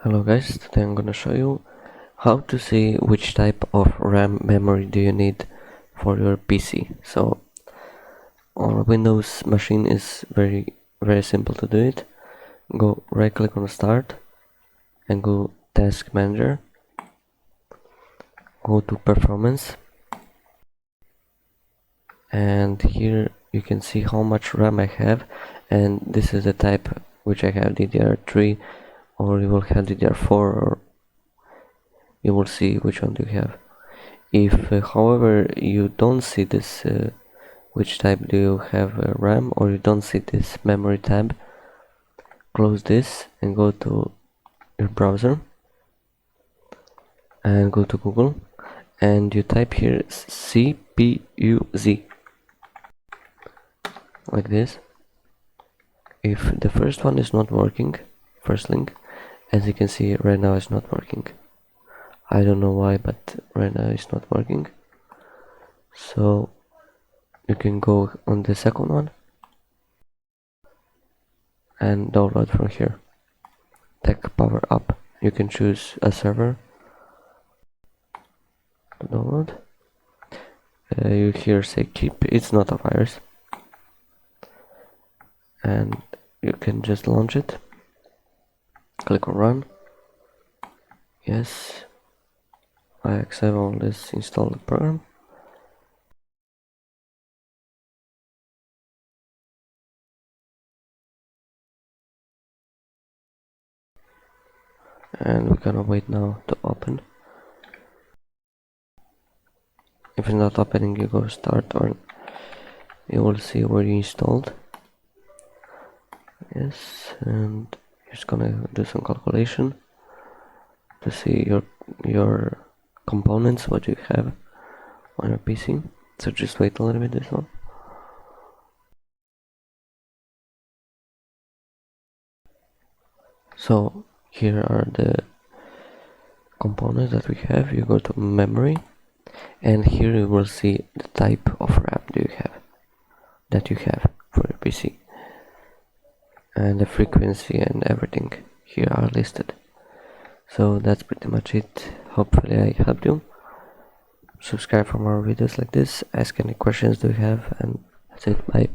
Hello guys, today I'm gonna show you how to see which type of RAM memory do you need for your PC. So on a Windows machine is very simple to do it. Go right click on start and go task manager, go to performance, and here you can see how much RAM I have, and this is the type which I have, DDR3, or you will have DDR4, or you will see which one do you have. If however you don't see this which type do you have RAM, or you don't see this memory tab, close this and go to your browser and go to Google and you type here CPUZ like this. If the first one is not working, first link, as you can see right now it's not working. I don't know why, but right now it's not working. So you can go on the second one and download from here. Tech power up. You can choose a server to download. You here say keep. It's not a virus, and you can just launch it. Click on run. Yes, I accept all this installed program. And we're gonna wait now to open. If it's not opening, you go start, or you will see where you installed. Yes, and you're just gonna do some calculation to see your components, what you have on your PC. So just wait a little bit, this one. So here are the components that we have. You go to memory, and here you will see the type of RAM that you have for your PC, and the frequency and everything here are listed. So that's pretty much it. Hopefully I helped you. Subscribe for more videos like this, ask any questions do you have, and that's it. Bye.